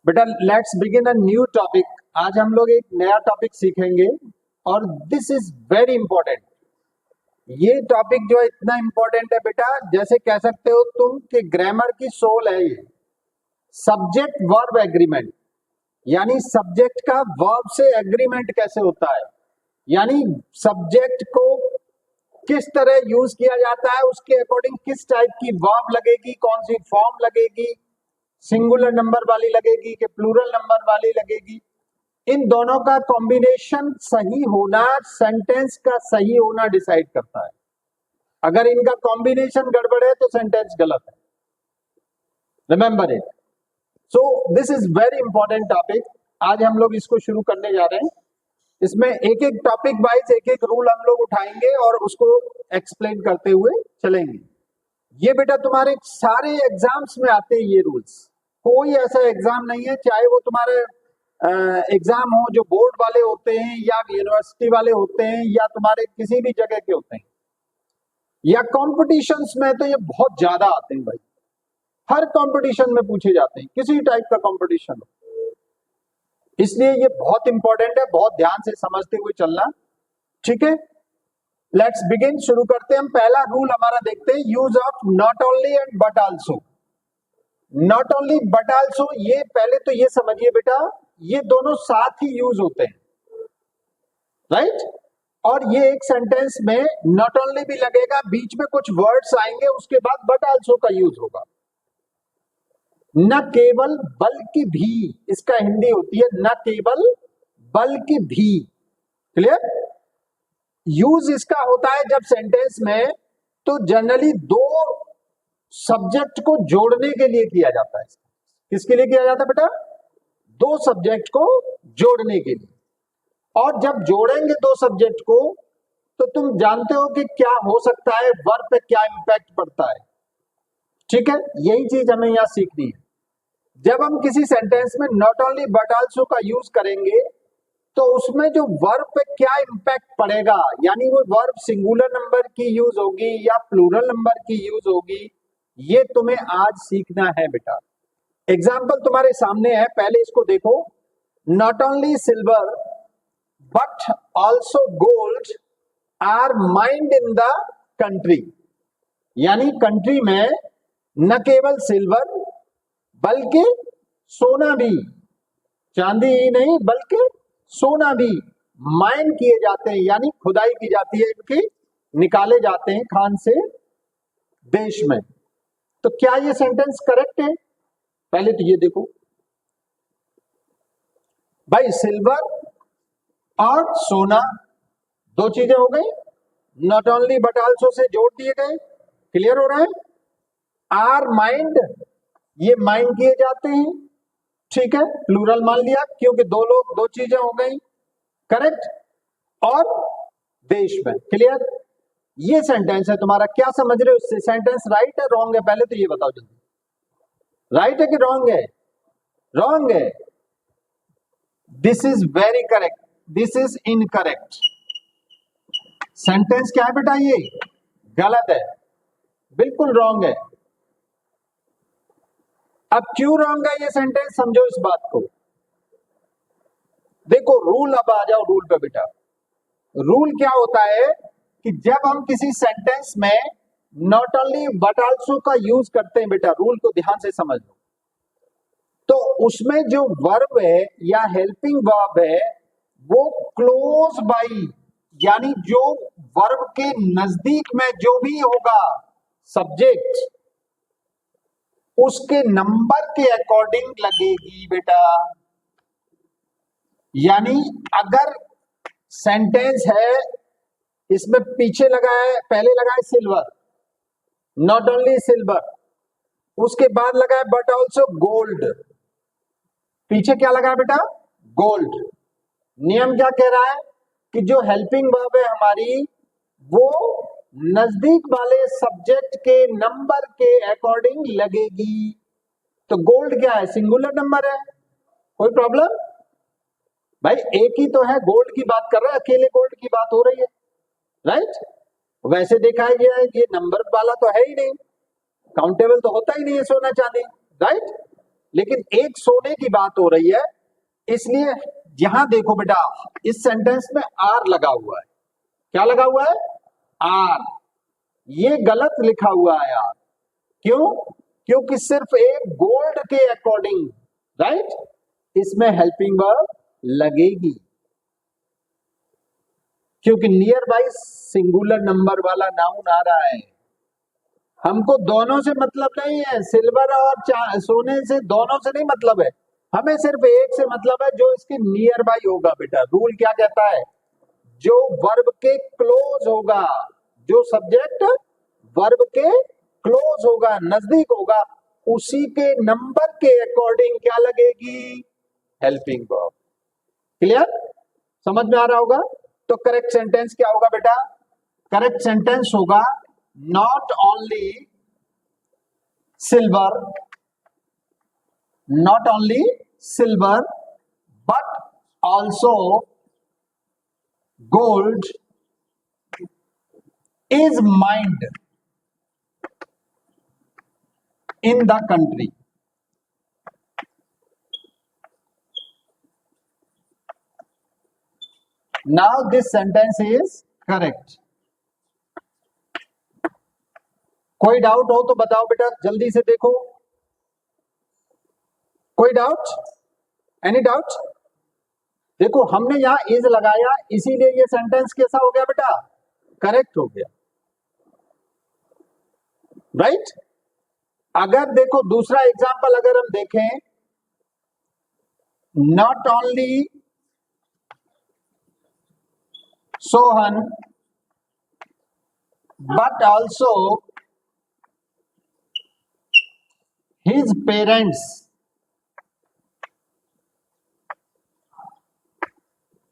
बेटा let's begin a new topic. आज हम लोग एक नया टॉपिक सीखेंगे और दिस इज वेरी इंपॉर्टेंट। ये टॉपिक जो है इतना इंपॉर्टेंट है बेटा, जैसे कह सकते हो तुम कि ग्रामर की सोल है ये। सब्जेक्ट वर्ब एग्रीमेंट, यानी सब्जेक्ट का वर्ब से एग्रीमेंट कैसे होता है, यानी सब्जेक्ट को किस तरह यूज किया जाता है, उसके अकॉर्डिंग किस टाइप की वर्ब लगेगी, कौन सी फॉर्म लगेगी, सिंगुलर नंबर वाली लगेगी कि प्लूरल नंबर वाली लगेगी। इन दोनों का कॉम्बिनेशन सही होना सेंटेंस का सही होना डिसाइड करता है। अगर इनका कॉम्बिनेशन गड़बड़ है तो सेंटेंस गलत है। Remember it. So this is very important topic. आज हम लोग इसको शुरू करने जा रहे हैं। इसमें एक एक टॉपिक वाइज एक एक रूल हम लोग उठाएंगे और उसको एक्सप्लेन करते हुए चलेंगे। ये बेटा तुम्हारे सारे एग्जाम्स में आते हैं ये रूल्स। कोई ऐसा एग्जाम नहीं है, चाहे वो तुम्हारे एग्जाम हो जो बोर्ड वाले होते हैं या यूनिवर्सिटी वाले होते हैं या तुम्हारे किसी भी जगह के होते हैं या कॉम्पिटिशन्स में, तो ये बहुत ज्यादा आते हैं भाई। हर कंपटीशन में पूछे जाते हैं, किसी टाइप का कंपटीशन हो। इसलिए ये बहुत इंपॉर्टेंट है, बहुत ध्यान से समझते हुए चलना। ठीक है, लेट्स बिगिन। शुरू करते हैं हम। पहला रूल हमारा देखते हैं, use of not only and but also. Not only but also, ये पहले तो ये समझिए बेटा, ये दोनों साथ ही यूज होते हैं, राइट। और ये एक सेंटेंस में नॉट ओनली भी लगेगा, बीच में कुछ वर्ड्स आएंगे, उसके बाद बट आल्सो का यूज होगा। न केवल बल्कि भी, इसका हिंदी होती है न केवल बल्कि भी। क्लियर। यूज इसका होता है जब सेंटेंस में, तो जनरली दो सब्जेक्ट को जोड़ने के लिए किया जाता है। किसके लिए किया जाता है बेटा? दो सब्जेक्ट को जोड़ने के लिए। और जब जोड़ेंगे दो सब्जेक्ट को, तो तुम जानते हो कि क्या हो सकता है, वर्ब पे क्या इंपैक्ट पड़ता है। ठीक है, यही चीज हमें यहां सीखनी है। जब हम किसी सेंटेंस में नॉट ओनली बट आल्सो का यूज करेंगे, तो उसमें जो वर्ब पे क्या इंपैक्ट पड़ेगा, यानी वो वर्ब सिंगुलर नंबर की यूज होगी या प्लूरल नंबर की यूज होगी, ये तुम्हें आज सीखना है बेटा। एग्जाम्पल तुम्हारे सामने है, पहले इसको देखो। Not only silver but also gold are mined in the country, यानी कंट्री में न केवल सिल्वर बल्कि सोना भी, चांदी ही नहीं बल्कि सोना भी माइन किए जाते हैं, यानी खुदाई की जाती है, इनकी निकाले जाते हैं खान से देश में। तो क्या ये सेंटेंस करेक्ट है? पहले तो ये देखो भाई, सिल्वर और सोना दो चीजें हो गई, not only but also say जोड़ दिए गए। क्लियर हो रहा है? आर माइंड, ये माइंड किए जाते हैं। ठीक है, प्लूरल मान लिया क्योंकि दो लोग, दो चीजें हो गई। करेक्ट। और देश में। क्लियर। ये सेंटेंस है तुम्हारा, क्या समझ रहे हो? इससे सेंटेंस राइट है रॉन्ग है? पहले तो ये बताओ जल्दी, राइट है कि रॉन्ग है? रॉन्ग है। This is very correct, this is incorrect. Sentence क्या है बेटा? ये गलत है, बिल्कुल रॉन्ग है। अब क्यों रॉन्ग है ये सेंटेंस, समझो इस बात को। देखो रूल, अब आ जाओ रूल पे बेटा। रूल क्या होता है कि जब हम किसी सेंटेंस में नॉट ओनली बट आल्सो का यूज करते हैं बेटा, रूल को ध्यान से समझ लो, तो उसमें जो वर्ब है या हेल्पिंग वर्ब है वो क्लोज बाई, यानी जो वर्ब के नजदीक में जो भी होगा सब्जेक्ट, उसके नंबर के अकॉर्डिंग लगेगी बेटा। यानी अगर सेंटेंस है, इसमें पीछे लगा है, पहले लगा है सिल्वर, नॉट ओनली सिल्वर, उसके बाद लगा है बट ऑल्सो गोल्ड, पीछे क्या लगा है बेटा? गोल्ड। नियम क्या कह रहा है कि जो हेल्पिंग वर्ब है हमारी, वो नजदीक वाले सब्जेक्ट के नंबर के अकॉर्डिंग लगेगी। तो गोल्ड क्या है? सिंगुलर नंबर है, कोई प्रॉब्लम? भाई एक ही तो है, गोल्ड की बात कर रहा है, अकेले गोल्ड की बात हो रही है, राइट। वैसे देखा गया है ये नंबर वाला तो है ही नहीं, काउंटेबल तो होता ही नहीं है सोना चांदी, राइट। लेकिन एक सोने की बात हो रही है, इसलिए यहां देखो बेटा, इस सेंटेंस में आर लगा हुआ है। क्या लगा हुआ है? आर। ये गलत लिखा हुआ है यार। क्यों? क्योंकि सिर्फ एक गोल्ड के अकॉर्डिंग, राइट, इसमें हेल्पिंग वर्ब लगेगी, क्योंकि नियर बाई सिंगुलर नंबर वाला नाउन आ रहा है। हमको दोनों से मतलब नहीं है, सिल्वर और सोने से, दोनों से नहीं मतलब है, हमें सिर्फ एक से मतलब है, जो इसके नियर बाई होगा। बेटा रूल क्या कहता है? जो वर्ब के क्लोज होगा, जो सब्जेक्ट वर्ब के क्लोज होगा, नजदीक होगा, उसी के नंबर के अकॉर्डिंग क्या लगेगी? Helping verb. क्लियर? समझ में आ रहा होगा? तो करेक्ट सेंटेंस क्या होगा बेटा? करेक्ट सेंटेंस होगा not only silver, not only silver but also gold is mined in the country. Now this sentence is correct. कोई डाउट हो तो बताओ बेटा, जल्दी से देखो। कोई डाउट? Any doubt? देखो हमने यहां इज लगाया, इसीलिए ये सेंटेंस कैसा हो गया बेटा? करेक्ट हो गया, राइट? अगर देखो दूसरा एग्जांपल अगर हम देखें, not only Sohan but also his parents,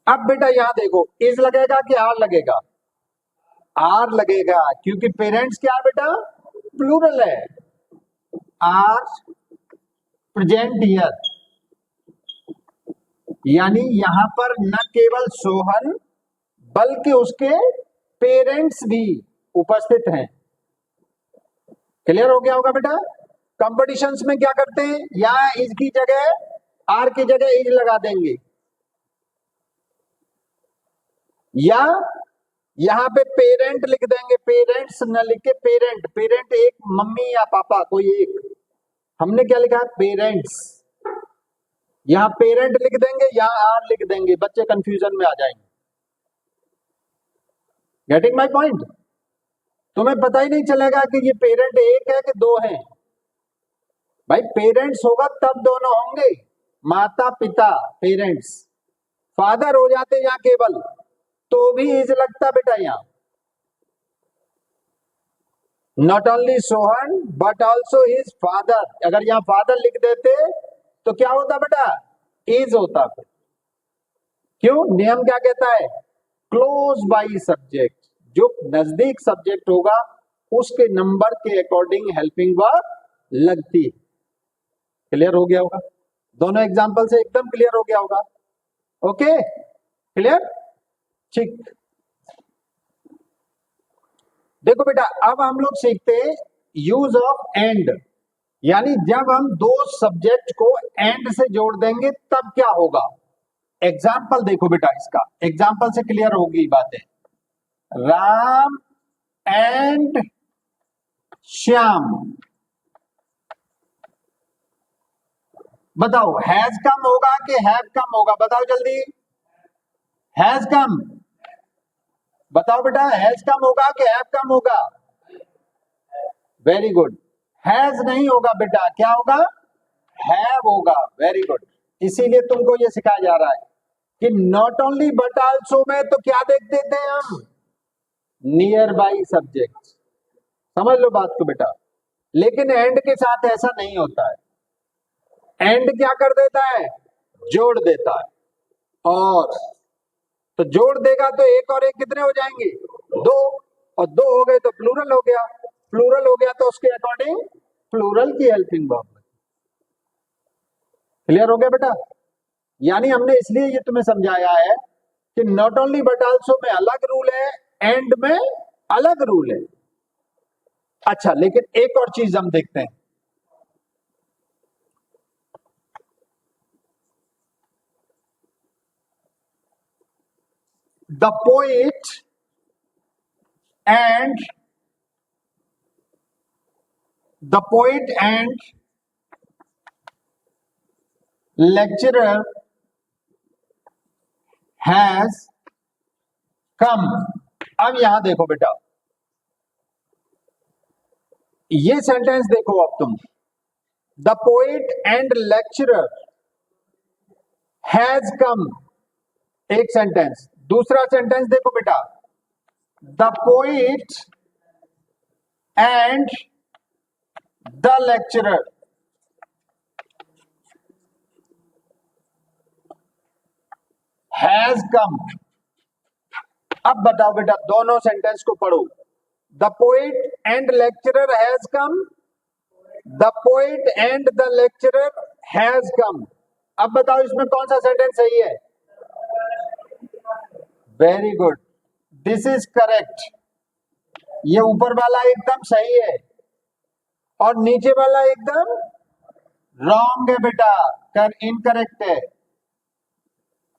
अब बेटा यहां देखो, इज लगेगा कि आर लगेगा? आर लगेगा, क्योंकि पेरेंट्स क्या है बेटा? प्लूरल है। आर प्रेजेंट हियर, यानी यहां पर न केवल सोहन बल्कि उसके पेरेंट्स भी उपस्थित हैं। क्लियर हो गया होगा बेटा? कंपटीशंस में क्या करते हैं, यहां इज की जगह आर की जगह इज लगा देंगे, या यहां पे पेरेंट लिख देंगे, पेरेंट्स न लिख के पेरेंट। पेरेंट एक मम्मी या पापा, कोई एक। हमने क्या लिखा है? पेरेंट्स। यहां पेरेंट लिख देंगे, यहां आर लिख देंगे, बच्चे कंफ्यूजन में आ जाएंगे। Getting my point? तुम्हें पता ही नहीं चलेगा कि ये पेरेंट एक है कि दो हैं। भाई पेरेंट्स होगा तब दोनों होंगे, माता पिता, पेरेंट्स। फादर हो जाते यहां केवल, तो भी इज लगता बेटा यहां। Not only Sohan but also his father, अगर यहां फादर लिख देते तो क्या होता बेटा? इज होता। क्यों? नियम क्या कहता है? क्लोज बाई सब्जेक्ट, जो नजदीक सब्जेक्ट होगा उसके नंबर के अकॉर्डिंग हेल्पिंग वर्ब लगती है। क्लियर हो गया होगा? दोनों एग्जांपल से एकदम क्लियर हो गया होगा? Okay, clear? ठीक। देखो बेटा, अब हम लोग सीखते हैं यूज ऑफ एंड, यानी जब हम दो सब्जेक्ट को एंड से जोड़ देंगे तब क्या होगा। एग्जाम्पल देखो बेटा, इसका एग्जाम्पल से क्लियर होगी बातें। राम एंड श्याम, बताओ हैज कम होगा कि हैव कम होगा? बताओ जल्दी। हैज कम, बताओ बेटा, हैज कम होगा कि हैव कम होगा? Very good. हैज नहीं होगा बेटा, क्या होगा? हैव होगा। Very good. इसीलिए तुमको ये सिखाया जा रहा है कि नॉट ओनली बट आल्सो में तो क्या देखते थे हम? Near by subject. समझ लो बात को बेटा। लेकिन एंड के साथ ऐसा नहीं होता है। एंड क्या कर देता है? जोड़ देता है। और तो जोड़ देगा तो एक और एक कितने हो जाएंगे? दो। और दो हो गए तो प्लूरल हो गया। प्लूरल हो गया तो उसके अकॉर्डिंग प्लूरल की हेल्पिंग वर्ब। क्लियर हो गया बेटा? यानी हमने इसलिए ये तुम्हें समझाया है कि नॉट ओनली बट आल्सो में अलग रूल है, एंड में अलग रूल है। अच्छा, लेकिन एक और चीज हम देखते हैं। the poet and lecturer has come। अब यहां देखो बेटा, ये सेंटेंस देखो अब तुम, the poet and lecturer has come, एक सेंटेंस। दूसरा सेंटेंस देखो बेटा, the poet and the lecturer has come. अब बताओ बेटा, दोनों सेंटेंस को पढ़ो, the poet and lecturer has come, the poet and the lecturer has come. अब बताओ इसमें कौन सा सेंटेंस सही है? Very good, this is correct. ये ऊपर वाला एकदम सही है और नीचे वाला एकदम रॉन्ग है बेटा, कर इनकरेक्ट है।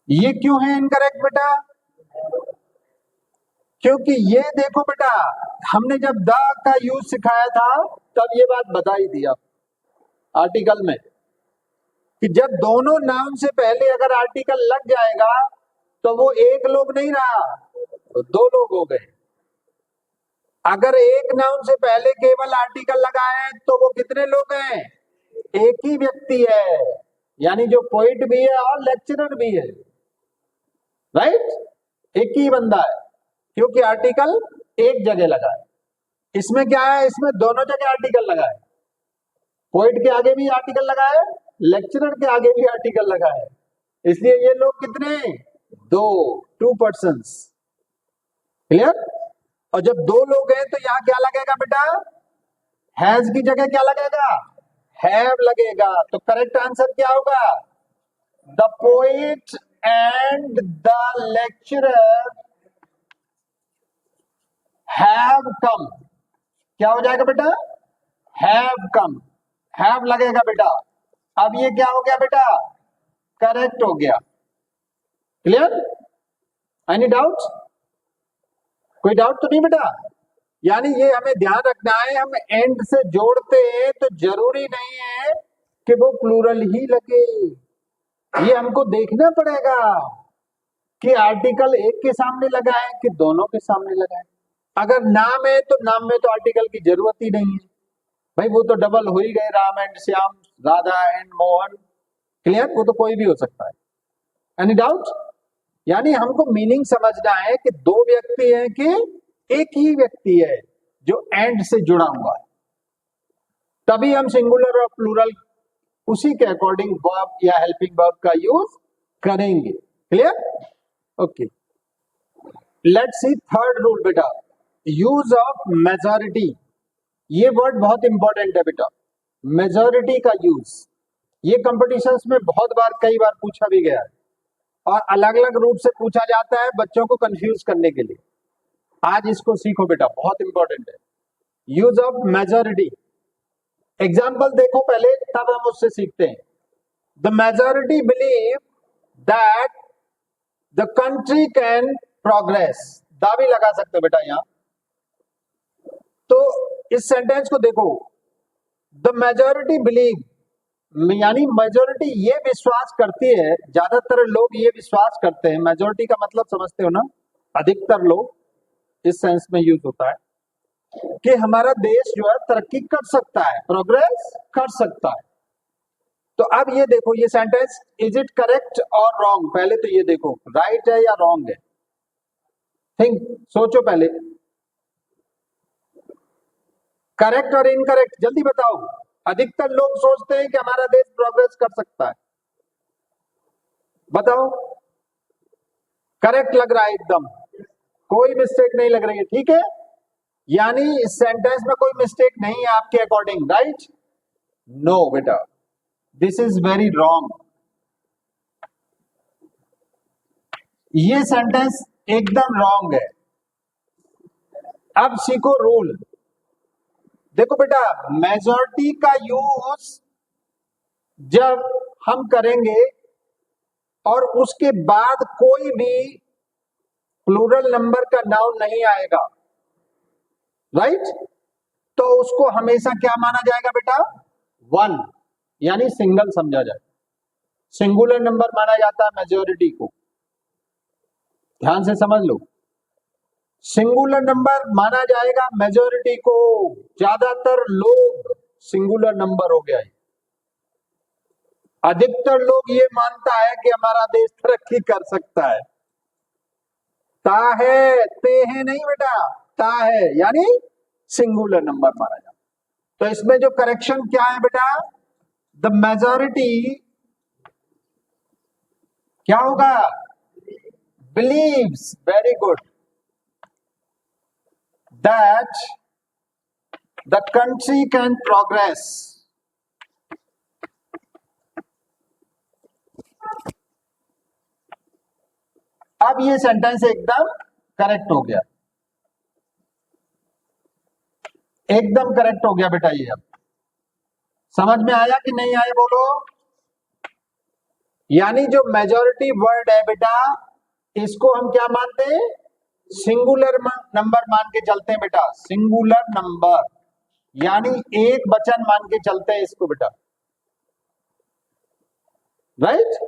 ये क्यों है इनकरेक्ट बेटा? क्योंकि ये देखो बेटा, हमने जब द का यूज सिखाया था तब ये बात बताई थी आप आर्टिकल में, कि जब दोनों नाउन से पहले अगर आर्टिकल लग जाएगा तो वो एक लोग नहीं रहा, तो दो लोग हो गए। अगर एक नाउन से पहले केवल आर्टिकल लगा है तो वो कितने लोग हैं? एक ही व्यक्ति है, यानी जो पोइट भी है और लेक्चरर भी है, राइट? एक ही बंदा है, क्योंकि आर्टिकल एक जगह लगा है। इसमें क्या है? इसमें दोनों जगह आर्टिकल लगा है, पोइट के आगे भी आर्टिकल लगा है, लेक्चरर के आगे भी आर्टिकल लगा है। इसलिए ये लोग कितने? दो, 2 पर्सन्स। क्लियर? और जब दो लोग हैं तो यहां क्या लगेगा बेटा? हैज की जगह क्या लगेगा? हैव लगेगा। तो करेक्ट आंसर क्या होगा? The poet and the lecturer have come. क्या हो जाएगा बेटा? हैव कम, हैव लगेगा बेटा। अब ये क्या हो गया बेटा? करेक्ट हो गया। क्लियर? Any doubt? कोई डाउट तो नहीं बेटा? यानी ये हमें ध्यान रखना है, हम एंड से जोड़ते हैं तो जरूरी नहीं है कि वो प्लूरल ही लगे। ये हमको देखना पड़ेगा कि आर्टिकल एक के सामने लगा है कि दोनों के सामने लगा है। अगर नाम है तो नाम में तो आर्टिकल की जरूरत ही नहीं है भाई, वो तो डबल हो ही गए, Ram and Shyam, Radha and Mohan. Clear? वो तो कोई भी हो सकता है। Any doubt? यानी हमको मीनिंग समझना है कि दो व्यक्ति हैं कि एक ही व्यक्ति है जो एंड से जुड़ा हुआ है, तभी हम सिंगुलर और प्लूरल उसी के अकॉर्डिंग वर्ब या हेल्पिंग वर्ब का यूज करेंगे। Clear? Okay, let's see third rule बेटा, यूज ऑफ मेजॉरिटी। ये वर्ड बहुत इंपॉर्टेंट है बेटा, मेजॉरिटी का यूज। ये कंपटीशंस में बहुत बार, कई बार पूछा भी गया है और अलग अलग रूप से पूछा जाता है बच्चों को कंफ्यूज करने के लिए। आज इसको सीखो बेटा, बहुत इंपॉर्टेंट है यूज ऑफ मेजॉरिटी। एग्जाम्पल देखो पहले, तब हम उससे सीखते हैं। The majority believe that the country can progress. दा भी लगा सकते हो बेटा यहां। तो इस सेंटेंस को देखो, द मेजॉरिटी बिलीव, यानी मेजॉरिटी ये विश्वास करती है, ज्यादातर लोग ये विश्वास करते हैं, मेजॉरिटी का मतलब समझते हो ना, अधिकतर लोग, इस सेंस में यूज होता है कि हमारा देश जो है तरक्की कर सकता है, प्रोग्रेस कर सकता है। तो अब ये देखो, ये सेंटेंस इज इट करेक्ट और रॉन्ग? पहले तो ये देखो, राइट है या रॉन्ग है। थिंक, सोचो पहले, करेक्ट और इनकरेक्ट जल्दी बताओ। अधिकतर लोग सोचते हैं कि हमारा देश प्रोग्रेस कर सकता है, बताओ। करेक्ट लग रहा है एकदम, कोई मिस्टेक नहीं लग रही है, ठीक है? यानी इस सेंटेंस में कोई मिस्टेक नहीं है आपके अकॉर्डिंग, राइट? नो बेटा, दिस इज वेरी रॉन्ग। ये सेंटेंस एकदम रॉन्ग है। अब सीखो रूल। देखो बेटा, मेजॉरिटी का यूज जब हम करेंगे और उसके बाद कोई भी प्लूरल नंबर का नाउन नहीं आएगा, राइट? तो उसको हमेशा क्या माना जाएगा बेटा? वन, यानी सिंगल समझा जाए। सिंगुलर नंबर माना जाता है मेजॉरिटी को, ध्यान से समझ लो। सिंगुलर नंबर माना जाएगा मेजॉरिटी को, ज्यादातर लोग सिंगुलर नंबर हो गया है। अधिकतर लोग ये मानता है कि हमारा देश तरक्की कर सकता है। ता है, ते है नहीं बेटा, ता है यानी सिंगुलर नंबर माना जाता। तो इसमें जो करेक्शन क्या है बेटा? द मेजॉरिटी क्या होगा? Believes, very good, that the country can progress. अब ये सेंटेंस एकदम करेक्ट हो गया, एकदम करेक्ट हो गया बेटा। ये अब समझ में आया कि नहीं आया बोलो? यानी जो मेजॉरिटी वर्ड है बेटा, इसको हम क्या मानते हैं? सिंगुलर नंबर मान के चलते हैं बेटा, सिंगुलर नंबर यानी एक वचन मान के चलते हैं इसको बेटा, राइट?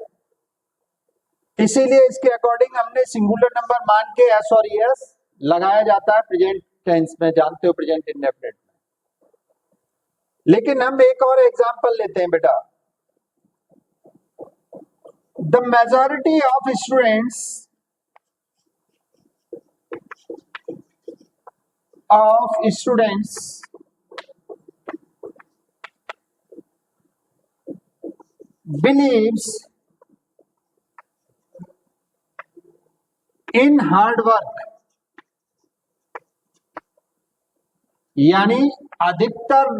इसीलिए इसके अकॉर्डिंग हमने सिंगुलर नंबर मान के एस और यस लगाया जाता है प्रेजेंट टेंस में, जानते हो, प्रेजेंट इंडेफिनिट में। लेकिन हम एक और एग्जांपल लेते हैं बेटा। The majority of students believes in hard work, यानी अधिकतर,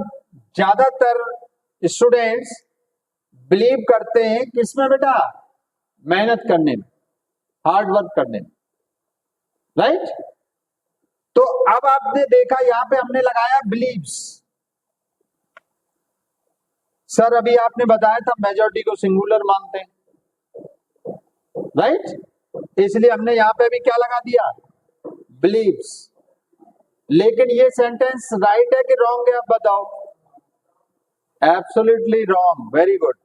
ज्यादातर स्टूडेंट्स बिलीव करते हैं किसमें बेटा? मेहनत करने में, हार्ड वर्क करने में, राइट? तो अब आपने देखा यहां पे हमने लगाया बिलीव्स। सर अभी आपने बताया था मेजॉरिटी को सिंगुलर मानते हैं, राइट? इसलिए हमने यहां पे भी क्या लगा दिया? बिलीव्स। लेकिन ये सेंटेंस राइट है कि रॉन्ग है, अब बताओ? Absolutely wrong, very good.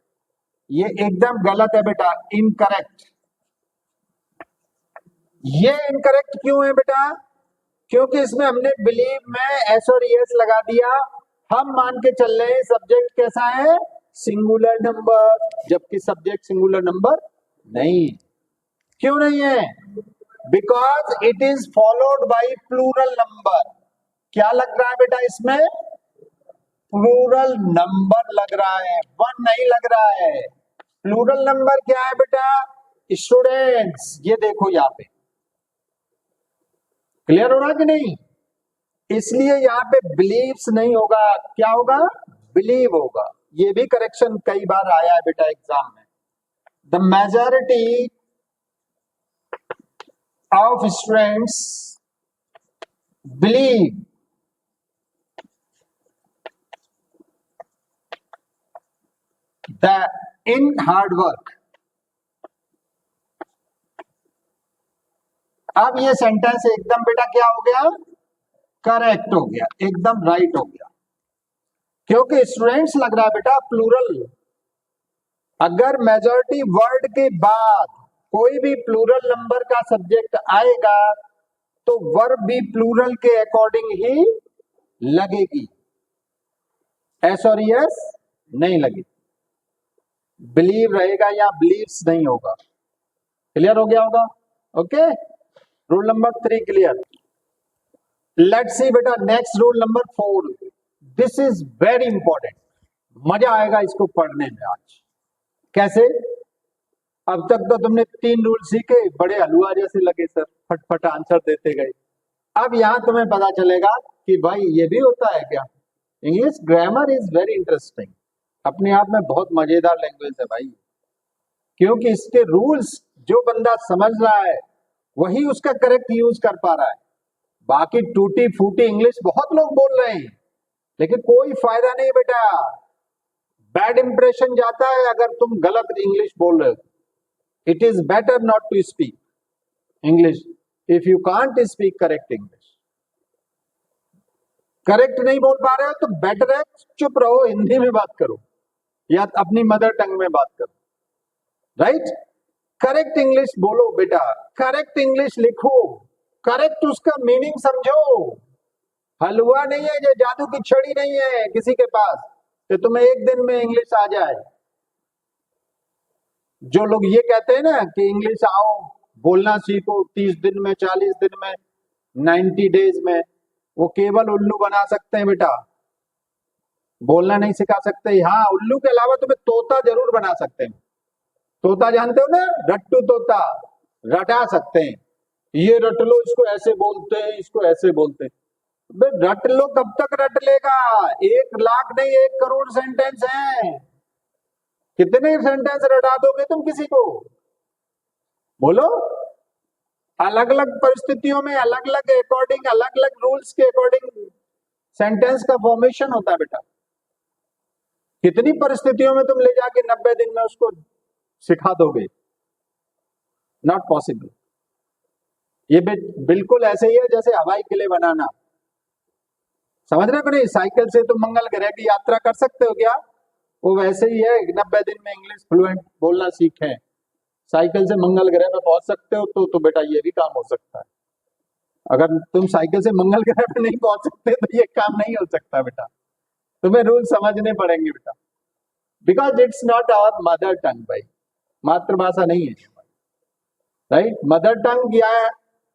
ये एकदम गलत है बेटा, इनकरेक्ट। ये इनकरेक्ट क्यों है बेटा? क्योंकि इसमें हमने बिलीव में एस और यस लगा दिया। हम मान के चल रहे हैं सब्जेक्ट कैसा है? सिंगुलर नंबर, जबकि सब्जेक्ट सिंगुलर नंबर नहीं। क्यों नहीं है? Because it is followed by plural number. क्या लग रहा है बेटा इसमें? प्लूरल नंबर लग रहा है, वन नहीं लग रहा है। प्लूरल नंबर क्या है बेटा? स्टूडेंट्स। ये देखो यहां पे, क्लियर हो रहा कि नहीं? इसलिए यहां पे बिलीव्स नहीं होगा, क्या होगा? बिलीव होगा। ये भी करेक्शन कई बार आया है बेटा एग्जाम में। The majority of students believe that in hard work. अब ये सेंटेंस एकदम बेटा क्या हो गया? करेक्ट हो गया, एकदम राइट हो गया। क्योंकि स्टूडेंट्स लग रहा है बेटा प्लूरल। अगर मेजॉरिटी वर्ड के बाद कोई भी प्लूरल नंबर का सब्जेक्ट आएगा तो वर्ब भी प्लूरल के अकॉर्डिंग ही लगेगी, एस और यस नहीं लगेगी। बिलीव रहेगा या बिलीव्स नहीं होगा। क्लियर हो गया होगा? Okay, rule number 3 clear. Let's see बेटा next rule number 4। This is very important, मजा आएगा इसको पढ़ने में आज। कैसे? अब तक तो तुमने 3 रूल सीखे, बड़े हलुआ जैसे लगे सर, फटफट आंसर देते गए। अब यहां तुम्हें पता चलेगा कि भाई ये भी होता है क्या। English grammar is very interesting, अपने आप में बहुत मजेदार लैंग्वेज है भाई। क्योंकि इसके रूल्स जो बंदा समझ रहा है वही उसका करेक्ट यूज कर पा रहा है। बाकी टूटी फूटी इंग्लिश बहुत लोग बोल रहे हैं, लेकिन कोई फायदा नहीं बेटा। बैड इंप्रेशन जाता है अगर तुम गलत इंग्लिश बोल रहे हो। It is better not to speak English, if you can't speak correct English, correct नहीं बोल पा रहे हो तो बेटर है चुप रहो, हिंदी में बात करो या अपनी मदर टंग में बात करो, राइट? करेक्ट इंग्लिश बोलो बेटा, करेक्ट इंग्लिश लिखो, करेक्ट उसका मीनिंग समझो। हलवा नहीं है, ये जादू की छड़ी नहीं है किसी के पास कि तुम्हें एक दिन में इंग्लिश आ जाए। जो लोग ये कहते हैं ना कि इंग्लिश आओ बोलना सीखो 30 दिन में, 40 दिन में, 90 डेज में, वो केवल उल्लू बना सकते हैं बेटा, बोलना नहीं सिखा सकते। हाँ, उल्लू के अलावा तुम्हें तोता जरूर बना सकते हैं। तोता जानते हो ना, रट्टू तोता, रटा सकते हैं, ये रट लो, इसको ऐसे बोलते हैं, इसको ऐसे बोलते हैं। बे रट लो, कब तक रट लेगा? 1 लाख नहीं 1 करोड़ सेंटेंस हैं, कितने सेंटेंस रटा दोगे तुम किसी को? बोलो। अलग अलग परिस्थितियों में अलग अलग अकॉर्डिंग, अलग अलग रूल्स के अकॉर्डिंग सेंटेंस का फॉर्मेशन होता है बेटा। कितनी परिस्थितियों में तुम ले जाके 90 दिन में उसको सिखा दोगे? Not possible. ये बिल्कुल ऐसे ही है जैसे हवाई किले बनाना, समझ रहे हो नहीं? साइकिल से तुम मंगल ग्रह की यात्रा कर सकते हो क्या? वो वैसे ही है, 90 दिन में इंग्लिश फ्लुएंट बोलना सीखें, साइकिल से मंगल ग्रह पे पहुंच सकते हो तो बेटा ये भी काम हो सकता है। अगर तुम साइकिल से मंगल ग्रह पे नहीं पहुंच सकते तो ये काम नहीं हो सकता बेटा, तुम्हें रूल समझने पड़ेंगे बेटा, because it's not our mother tongue भाई, मातृभाषा नहीं है, राइट? मदर टंग क्या है?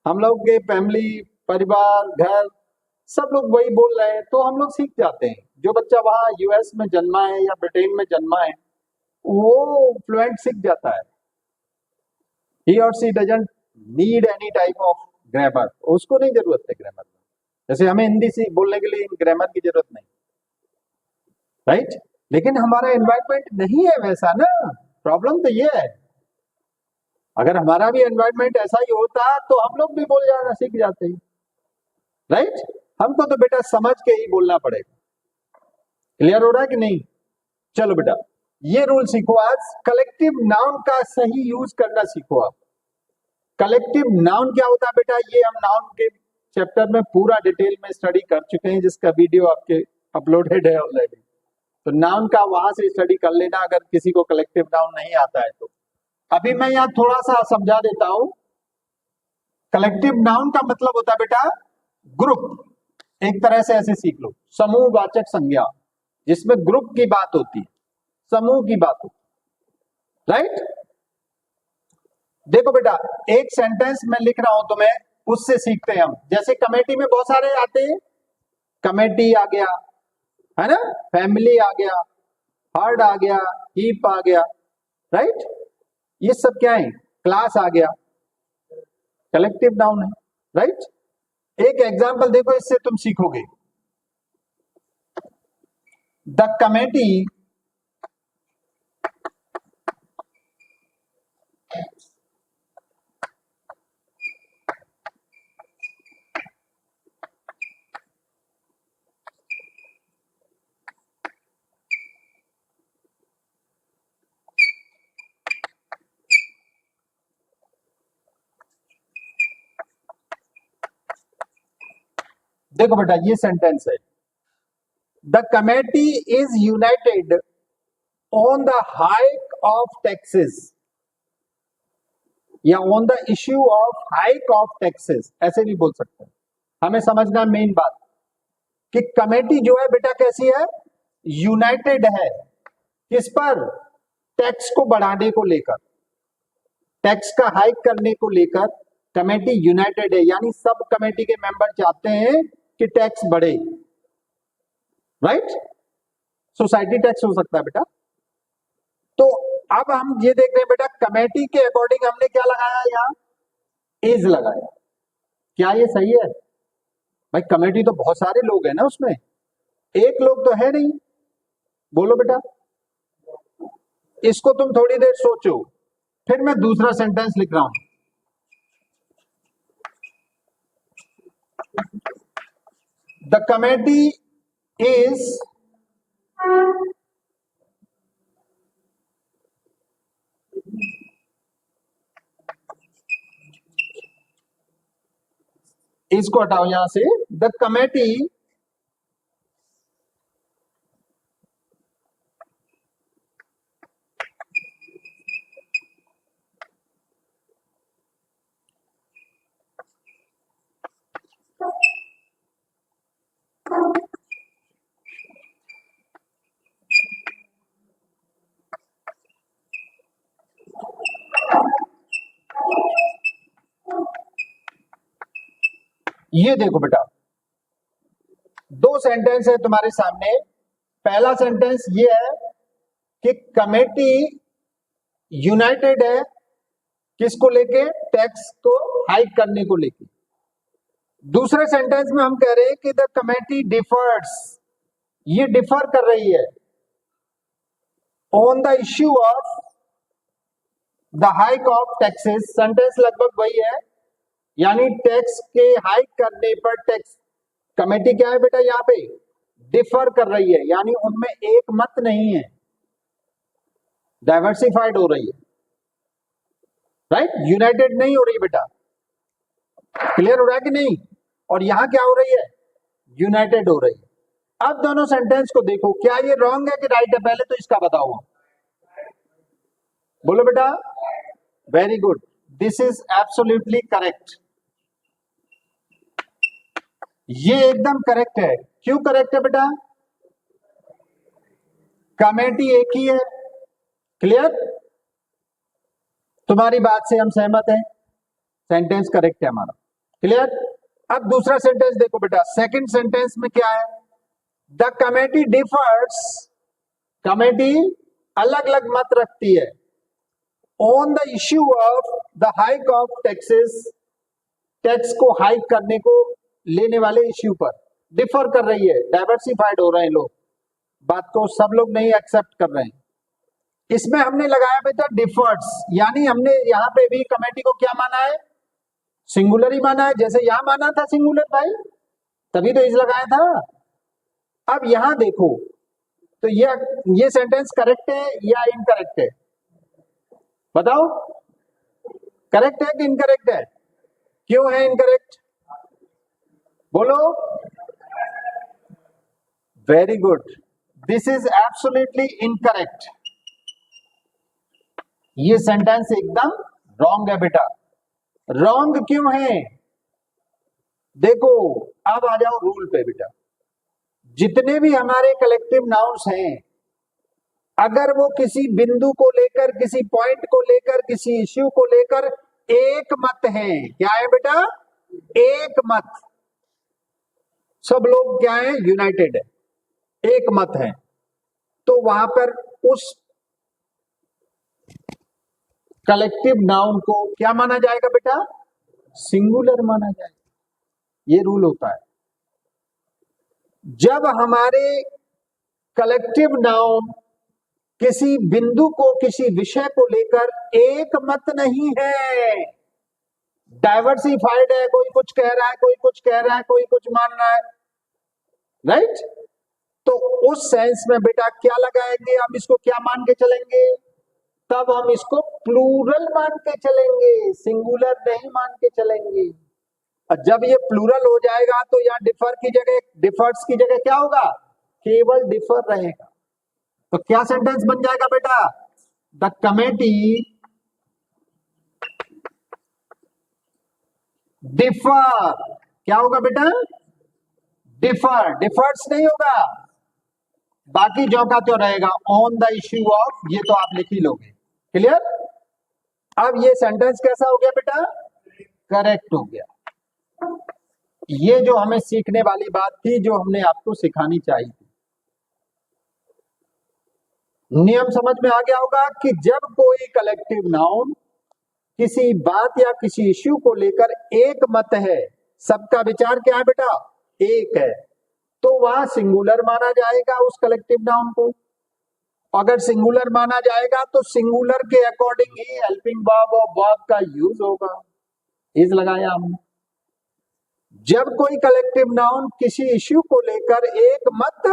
हम लोग के फैमिली, परिवार, घर, सब लोग वही बोल रहे हैं तो हम लोग सीख जाते हैं। जो बच्चा वहां यूएस में जन्मा है या ब्रिटेन में जन्मा है वो फ्लुएंट सीख जाता है। ही और she doesn't need any type of grammar, उसको नहीं जरूरत है ग्रामर की। जैसे हमें हिंदी से बोलने के लिए ग्रामर की जरूरत नहीं, राइट? लेकिन हमारा एनवायरनमेंट नहीं है वैसा ना, प्रॉब्लम तो ये है। अगर हमारा भी एनवायरनमेंट ऐसा ही होता तो हम लोग भी बोल जाना सीख जाते हैं, राइट? हमको तो बेटा समझ के ही बोलना पड़ेगा। क्लियर हो रहा है कि नहीं? चलो बेटा, ये रूल सीखो आज। कलेक्टिव नाउन का सही यूज करना सीखो आप। कलेक्टिव नाउन क्या होता है बेटा? ये हम नाउन के चैप्टर में पूरा डिटेल में स्टडी कर चुके हैं, जिसका वीडियो आपके अपलोडेड है ऑलरेडी, तो नाउन का वहां से स्टडी कर लेना अगर किसी को कलेक्टिव नाउन नहीं आता है तो। अभी मैं यहाँ थोड़ा सा समझा देता हूं। कलेक्टिव नाउन का मतलब होता है बेटा ग्रुप, एक तरह से ऐसे सीख लो, समूहवाचक संज्ञा, जिसमें ग्रुप की बात होती है, समूह की बात होती है, राइट? देखो बेटा, एक सेंटेंस मैं लिख रहा हूं तुम्हें, उससे सीखते हैं हम। जैसे कमेटी में बहुत सारे आते हैं, कमेटी आ गया है ना, फैमिली आ गया, हर्ड आ गया, हीप आ गया, राइट? ये सब क्या है? क्लास आ गया, कलेक्टिव नाउन है, राइट? एक एग्जांपल देखो, इससे तुम सीखोगे। द कमेटी देखो बेटा, ये सेंटेंस है, the committee is united on the hike of taxes या on the issue of hike of taxes, ऐसे भी बोल सकते हैं। हमें समझना मेन बात कि कमेटी जो है बेटा कैसी है? यूनाइटेड है, किस पर? टैक्स को बढ़ाने को लेकर, टैक्स का हाइक करने को लेकर कमेटी यूनाइटेड है, यानी सब कमेटी के मेंबर चाहते हैं कि टैक्स बढ़े, राइट? सोसाइटी टैक्स हो सकता है बेटा। तो अब हम ये देख रहे हैं बेटा, कमेटी के अकॉर्डिंग हमने क्या लगाया? यहाँ इज लगाया। क्या ये सही है भाई? कमेटी तो बहुत सारे लोग हैं ना, उसमें एक लोग तो है नहीं। बोलो बेटा, इसको तुम थोड़ी देर सोचो, फिर मैं दूसरा सेंटेंस लिख रहा हूं। द कमेटी इज इसको हटाओ यहां से। द कमेटी ये देखो बेटा, दो सेंटेंस है तुम्हारे सामने। पहला सेंटेंस ये है कि कमेटी यूनाइटेड है किसको लेके, टैक्स को हाइक करने को लेके। दूसरे सेंटेंस में हम कह रहे हैं कि द कमेटी डिफर्स, ये डिफर कर रही है on the issue of the hike of taxes. Sentence लगभग वही है, यानी टैक्स के हाइक करने पर टैक्स कमेटी क्या है बेटा, यहां पे डिफर कर रही है, यानी उनमें एक मत नहीं है, डाइवर्सिफाइड हो रही है, राइट, यूनाइटेड नहीं हो रही बेटा। क्लियर हो रहा है कि नहीं? और यहां क्या हो रही है, यूनाइटेड हो रही है। अब दोनों सेंटेंस को देखो, क्या ये रॉन्ग है कि राइट है, पहले तो इसका बताओ, बोलो बेटा। Very good, this is absolutely correct, ये एकदम करेक्ट है। क्यों करेक्ट है बेटा? कमेटी एक ही है। क्लियर? तुम्हारी बात से हम सहमत हैं, सेंटेंस करेक्ट है हमारा। क्लियर? अब दूसरा सेंटेंस देखो बेटा, सेकंड सेंटेंस में क्या है, द कमेटी डिफर्स, कमेटी अलग अलग मत रखती है on the issue of the hike of taxes, tax को हाइक करने को लेने वाले इश्यू पर डिफर कर रही है, डाइवर्सिफाइड हो रहे हैं लोग, बात को सब लोग नहीं एक्सेप्ट कर रहे हैं। इसमें हमने लगाया बेटा डिफर्स, यानी हमने यहां पे भी कमेटी को क्या माना है, सिंगुलर ही माना है, जैसे यहां माना था सिंगुलर भाई, तभी तो इस लगाया था। अब यहां देखो तो ये सेंटेंस करेक्ट है या इनकरेक्ट है, बताओ, करेक्ट है कि इनकरेक्ट है? क्यों है इनकरेक्ट, बोलो। Very good, this is absolutely incorrect, ये सेंटेंस एकदम रॉन्ग है बेटा। रॉन्ग क्यों है, देखो, अब आ जाओ रूल पे बेटा। जितने भी हमारे कलेक्टिव नाउन्स हैं, अगर वो किसी बिंदु को लेकर, किसी पॉइंट को लेकर, किसी इश्यू को लेकर एक मत है, क्या है बेटा, एक मत, सब लोग क्या है, यूनाइटेड है, एक मत है, तो वहां पर उस कलेक्टिव नाउन को क्या माना जाएगा बेटा, सिंगुलर माना जाएगा। ये रूल होता है। जब हमारे कलेक्टिव नाउन किसी बिंदु को, किसी विषय को लेकर एक मत नहीं है, डाइवर्सिफाइड है, कोई कुछ कह रहा है, कोई कुछ कह रहा है, कोई कुछ मान रहा है, राइट, तो उस सेंस में बेटा क्या लगाएंगे, हम इसको क्या मान के चलेंगे, तब हम इसको प्लूरल मान के चलेंगे, सिंगुलर नहीं मान के चलेंगे। और जब ये प्लूरल हो जाएगा तो यहाँ डिफर की जगह, डिफर्स की जगह क्या होगा, केवल डिफर रहेगा। तो क्या सेंटेंस बन जाएगा बेटा, द कमेटी डिफर, क्या होगा बेटा, डिफर, डिफर्स नहीं होगा, बाकी जो का तो रहेगा, ऑन द इश्यू ऑफ, ये तो आप लिख ही लोगे। क्लियर? अब ये सेंटेंस कैसा हो गया बेटा, करेक्ट हो गया। ये जो हमें सीखने वाली बात थी, जो हमने आपको सिखानी चाहिए थी। नियम समझ में आ गया होगा कि जब कोई कलेक्टिव नाउन किसी बात या किसी इश्यू को लेकर एक मत है, सबका विचार क्या है बेटा, एक है, तो वहां सिंगुलर माना जाएगा उस कलेक्टिव नाउन को। अगर सिंगुलर माना जाएगा तो सिंगुलर के अकॉर्डिंग ही हेल्पिंग वर्ब और वर्ब का यूज होगा, इस लगाया हमने। जब कोई कलेक्टिव नाउन किसी इश्यू को लेकर एक मत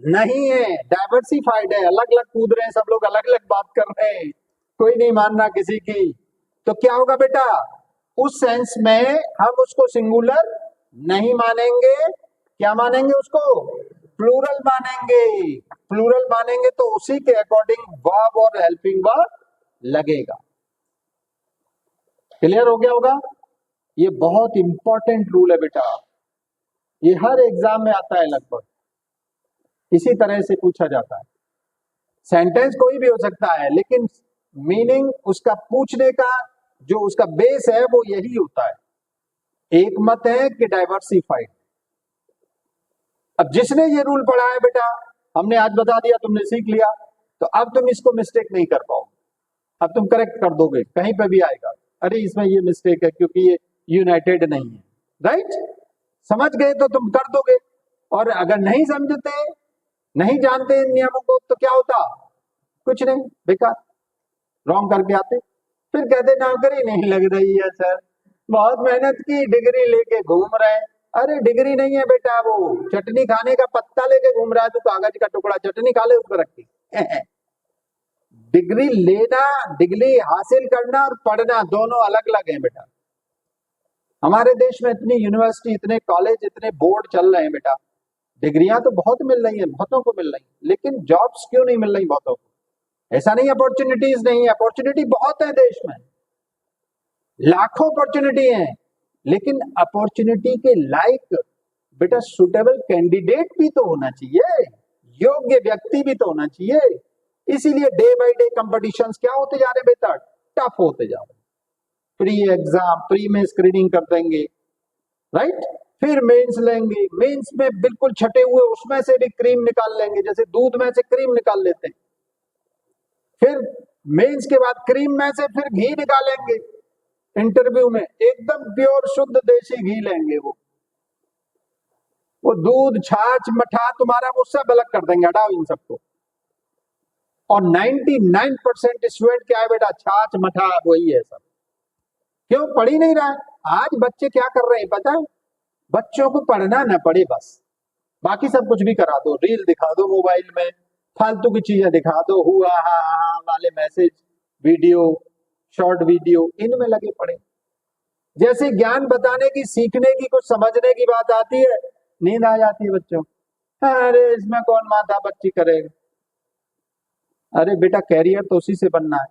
नहीं है, डाइवर्सिफाइड है, अलग अलग कूद रहे हैं, सब लोग अलग अलग बात कर रहे हैं, कोई नहीं मान रहा किसी की, तो क्या होगा बेटा, उस सेंस में हम उसको सिंगुलर नहीं मानेंगे, क्या मानेंगे उसको? प्लूरल मानेंगे। प्लूरल मानेंगे तो उसी के अकॉर्डिंग वर्ब और हेल्पिंग वर्ब लगेगा। क्लियर हो गया होगा? ये बहुत इंपॉर्टेंट रूल है बेटा, ये हर एग्जाम में आता है लगभग, इसी तरह से पूछा जाता है। सेंटेंस कोई भी हो सकता है, लेकिन मीनिंग उसका पूछने का जो उसका बेस है वो यही होता है। एक मत है कि डाइवर्सिफाइड। अब जिसने ये रूल पढ़ा है बेटा, हमने आज बता दिया, तुमने सीख लिया, तो अब तुम इसको मिस्टेक नहीं कर पाओगे। अब तुम करेक्ट कर दोगे, कहीं पे भी आएगा अरे इसमें ये मिस्टेक है क्योंकि ये यूनाइटेड नहीं है, राइट? समझ गए तो तुम कर दोगे। और अगर नहीं समझते, नहीं जानते इन नियमों को, तो क्या होता? कुछ नहीं, बेकार, रॉन्ग करके आते, फिर कहते नौकरी नहीं लग रही है सर, बहुत मेहनत की, डिग्री लेके घूम रहे हैं। अरे डिग्री नहीं है बेटा, वो चटनी खाने का पत्ता लेके घूम रहा है, तू कागज का टुकड़ा, चटनी खा ले उसको रख के। डिग्री लेना, डिग्री हासिल करना और पढ़ना दोनों अलग अलग है बेटा। हमारे देश में इतनी यूनिवर्सिटी, इतने कॉलेज, इतने बोर्ड चल रहे हैं बेटा, डिग्रियां तो बहुत मिल रही हैं, बहुतों को मिल रही हैं, लेकिन जॉब्स क्यों नहीं मिल रही बहुतों को? ऐसा नहीं अपॉर्चुनिटीज नहीं है, अपॉर्चुनिटी बहुत है देश में, लाखों अपॉर्चुनिटी है, लेकिन अपॉर्चुनिटी के लायक बेटा सुटेबल कैंडिडेट भी तो होना चाहिए, योग्य व्यक्ति भी तो होना चाहिए। इसीलिए डे बाय डे कंपटीशंस क्या होते जा रहे बेटा? टफ होते जा रहे। प्री एग्जाम, प्री में स्क्रीनिंग कर देंगे, राइट? फिर मेंस लेंगे, मेंस में बिल्कुल छटे हुए उसमें से भी क्रीम निकाल लेंगे, जैसे दूध में से क्रीम निकाल लेते हैं। फिर मेंस के बाद क्रीम में से फिर घी निकालेंगे, इंटरव्यू में एकदम प्योर शुद्ध देसी घी लेंगे, वो दूध, छाछ, मठा तुम्हारा वो सब अलग कर देंगे, हटाओ इन सबको। और 99% स्टूडेंट क्या है बेटा? छाछ मठा वही है सब। क्यों? पढ़ ही नहीं रहा है। आज बच्चे क्या कर रहे हैं पता है? बच्चों को पढ़ना ना पड़े बस, बाकी सब कुछ भी करा दो, रील दिखा दो मोबाइल में, फालतू की चीजें दिखा दो, हुआ हा वाले मैसेज, वीडियो, शॉर्ट वीडियो, इनमें लगे पड़े। जैसे ज्ञान बताने की, सीखने की, कुछ समझने की बात आती है, नींद आ जाती है बच्चों। अरे इसमें कौन माथा पच्ची करेगा? अरे बेटा कैरियर तो उसी से बनना है,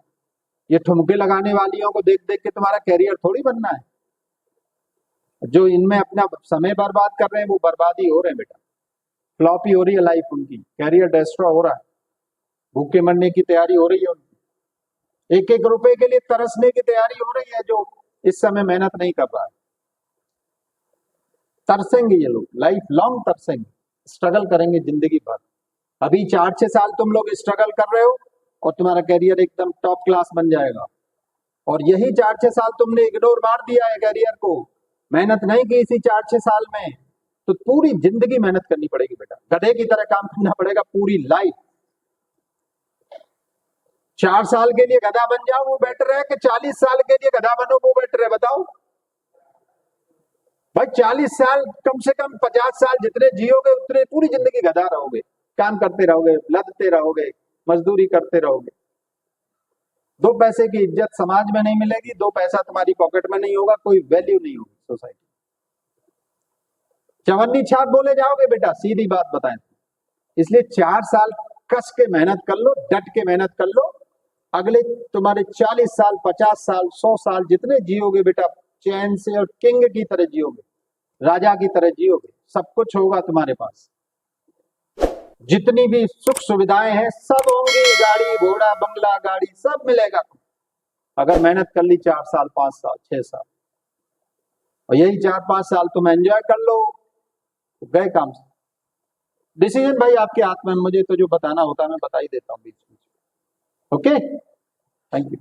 ये ठुमके लगाने वालियों को देख देख के तुम्हारा कैरियर थोड़ी बनना है। जो इनमें अपना समय बर्बाद कर रहे हैं वो बर्बादी हो रहे हैं बेटा, फ्लॉप ही हो रही है लाइफ उनकी, कैरियर डिस्ट्रॉय हो रहा है, भूखे मरने की तैयारी हो रही है उनकी, एक एक रुपए के लिए तरसने की तैयारी हो रही है जो इस समय मेहनत नहीं कर रहा है। तरसेंगे ये लोग, लाइफ लॉन्ग तरसेंगे, स्ट्रगल करेंगे जिंदगी भर। अभी 4-6 साल तुम लोग स्ट्रगल कर रहे हो और तुम्हारा कैरियर एकदम टॉप क्लास बन जाएगा। और यही 4-6 साल तुमने इग्नोर मार दिया है कैरियर को, मेहनत नहीं की इसी 4-6 साल में, तो पूरी जिंदगी मेहनत करनी पड़ेगी बेटा, गधे की तरह काम करना पड़ेगा पूरी लाइफ। 4 साल के लिए गधा बन जाओ वो बेटर है कि 40 साल के लिए गधा बनो वो बेटर है? बताओ भाई। 40 साल कम से कम, 50 साल जितने जियोगे उतने पूरी जिंदगी गधा रहोगे, काम करते रहोगे, लदते रहोगे, मजदूरी करते रहोगे। 2 पैसे की इज्जत समाज में नहीं मिलेगी, 2 पैसा तुम्हारी पॉकेट में नहीं होगा, कोई वैल्यू नहीं होगी सोसाइटी। चवन्नी छाप बोले जाओगे बेटा, सीधी बात बताएं। इसलिए 4 साल कस के मेहनत कर लो, डट के मेहनत कर लो, अगले तुम्हारे 40 साल, 50 साल, 100 साल जितने जियोगे बेटा, चैन से और किंग की तरह जियोगे, राजा की तरह जियोगे, सब कुछ होगा तुम्हारे पास, जितनी भी सुख सुविधाएं हैं सब होंगी, गाड़ी घोड़ा बंगला गाड़ी सब मिलेगा अगर मेहनत कर ली 4 साल, 5 साल, 6 साल। और यही 4-5 साल तुम एंजॉय कर लो, गए काम से। डिसीजन भाई आपके हाथ में, मुझे तो जो बताना होता है मैं बता ही देता हूँ बीच में। Okay, thank you.